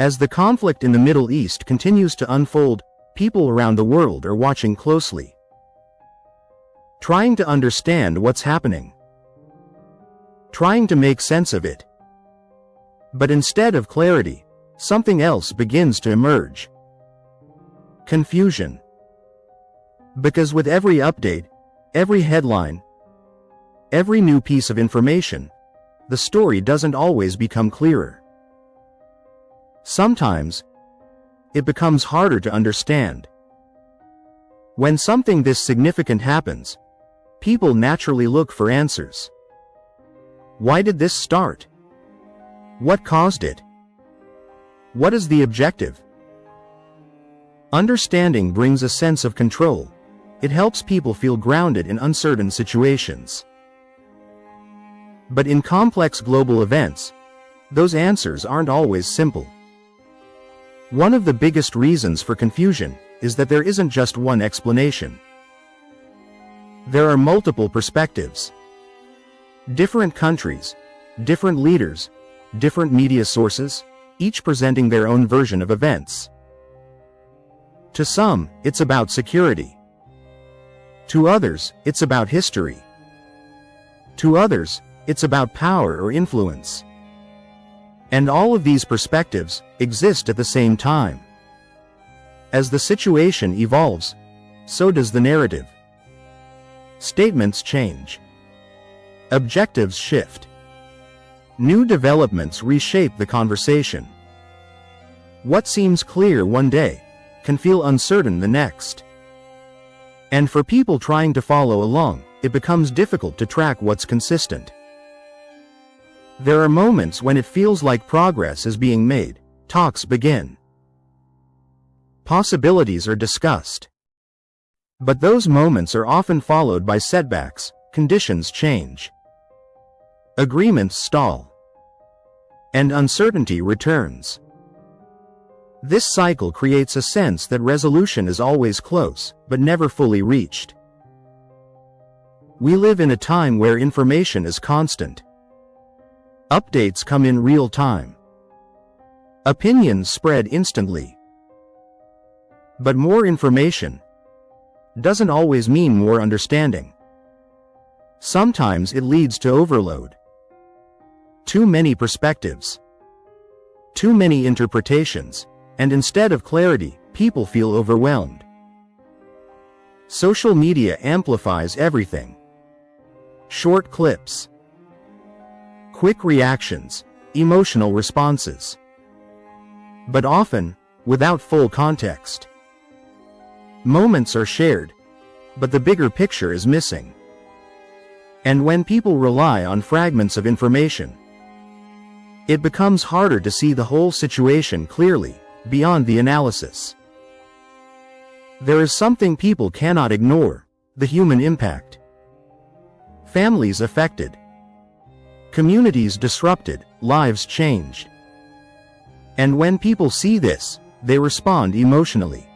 As the conflict in the Middle East continues to unfold, people around the world are watching closely, trying to understand what's happening, trying to make sense of it. But instead of clarity, something else begins to emerge: confusion. Because with every update, every headline, every new piece of information, the story doesn't always become clearer. Sometimes, it becomes harder to understand. When something this significant happens, people naturally look for answers. Why did this start? What caused it? What is the objective? Understanding brings a sense of control. It helps people feel grounded in uncertain situations. But in complex global events, those answers aren't always simple. One of the biggest reasons for confusion is that there isn't just one explanation. There are multiple perspectives. Different countries, different leaders, different media sources, each presenting their own version of events. To some, it's about security. To others, it's about history. To others, it's about power or influence. And all of these perspectives exist at the same time. As the situation evolves, so does the narrative. Statements change. Objectives shift. New developments reshape the conversation. What seems clear one day can feel uncertain the next. And for people trying to follow along, it becomes difficult to track what's consistent. There are moments when it feels like progress is being made. Talks begin. Possibilities are discussed. But those moments are often followed by setbacks. Conditions change. Agreements stall. And uncertainty returns. This cycle creates a sense that resolution is always close, but never fully reached. We live in a time where information is constant. Updates come in real time. Opinions spread instantly. But more information doesn't always mean more understanding. Sometimes it leads to overload. Too many perspectives. Too many interpretations. And instead of clarity, people feel overwhelmed. Social media amplifies everything. Short clips. Quick reactions, emotional responses. But often, without full context. Moments are shared, but the bigger picture is missing. And when people rely on fragments of information, it becomes harder to see the whole situation clearly, beyond the analysis. There is something people cannot ignore: the human impact. Families affected. Communities disrupted, lives changed. And when people see this, they respond emotionally.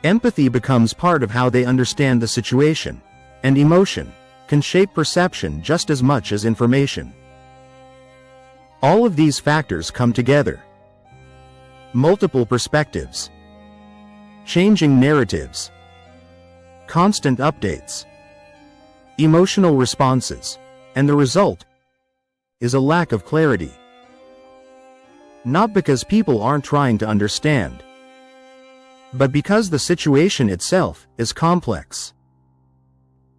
Empathy becomes part of how they understand the situation, and emotion can shape perception just as much as information. All of these factors come together. Multiple perspectives. Changing narratives. Constant updates. Emotional responses. And the result is a lack of clarity. Not because people aren't trying to understand, but because the situation itself is complex.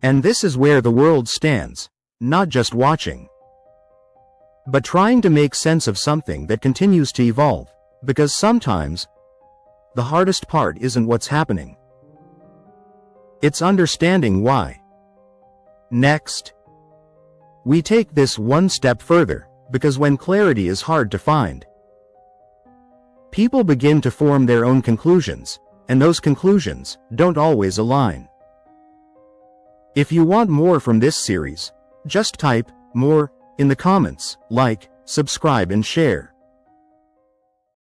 And this is where the world stands, not just watching, but trying to make sense of something that continues to evolve, because sometimes the hardest part isn't what's happening. It's understanding why. Next, we take this one step further, because when clarity is hard to find, people begin to form their own conclusions, and those conclusions don't always align. If you want more from this series, just type "more" in the comments, like, subscribe and share.